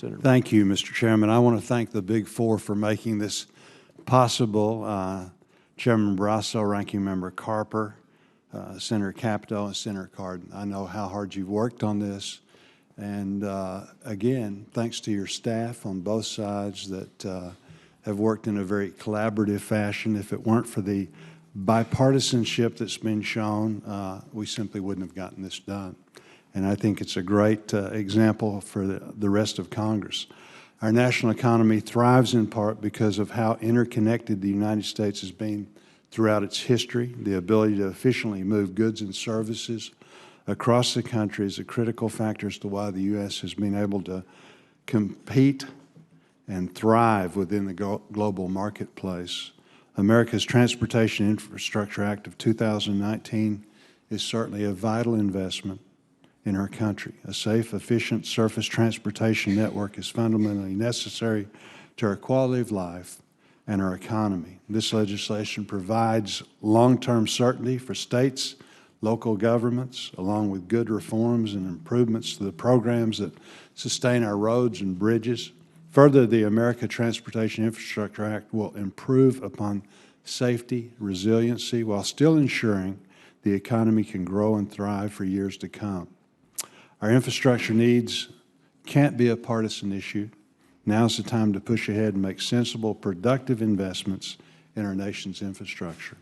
Senator. Thank you, Mr. Chairman. I want to thank the Big Four for making this possible. Chairman Barrasso, Ranking Member Carper, Senator Capito, and Senator Cardin. I know how hard you've worked on this. And again, thanks to your staff on both sides that have worked in a very collaborative fashion. If it weren't for the bipartisanship that's been shown, we simply wouldn't have gotten this done. And I think it's a great example for the rest of Congress. Our national economy thrives in part because of how interconnected the United States has been throughout its history. The ability to efficiently move goods and services across the country is a critical factor as to why the U.S. has been able to compete and thrive within the global marketplace. America's Transportation Infrastructure Act of 2019 is certainly a vital investment in our country. A safe, efficient surface transportation network is fundamentally necessary to our quality of life and our economy. This legislation provides long-term certainty for states, local governments, along with good reforms and improvements to the programs that sustain our roads and bridges. Further, the America Transportation Infrastructure Act will improve upon safety, resiliency, while still ensuring the economy can grow and thrive for years to come. Our infrastructure needs can't be a partisan issue. Now's the time to push ahead and make sensible, productive investments in our nation's infrastructure.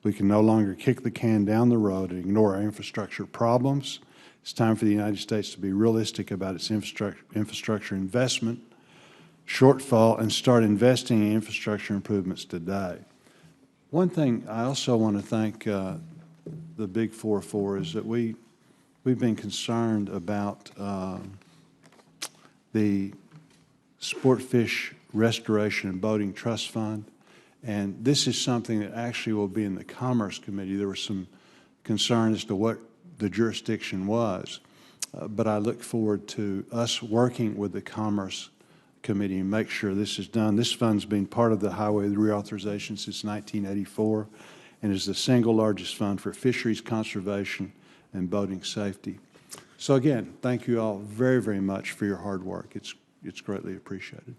We can no longer kick the can down the road and ignore our infrastructure problems. It's time for the United States to be realistic about its infrastructure investment shortfall and start investing in infrastructure improvements today. One thing I also want to thank the Big Four for is that we've been concerned about the Sport Fish Restoration and Boating Trust Fund, and this is something that actually will be in the Commerce Committee. There was some concern as to what the jurisdiction was, but I look forward to us working with the Commerce Committee and make sure this is done. This fund's been part of the Highway Reauthorization since 1984 and is the single largest fund for fisheries conservation and boating safety. So again, thank you all very, very much for your hard work. It's greatly appreciated.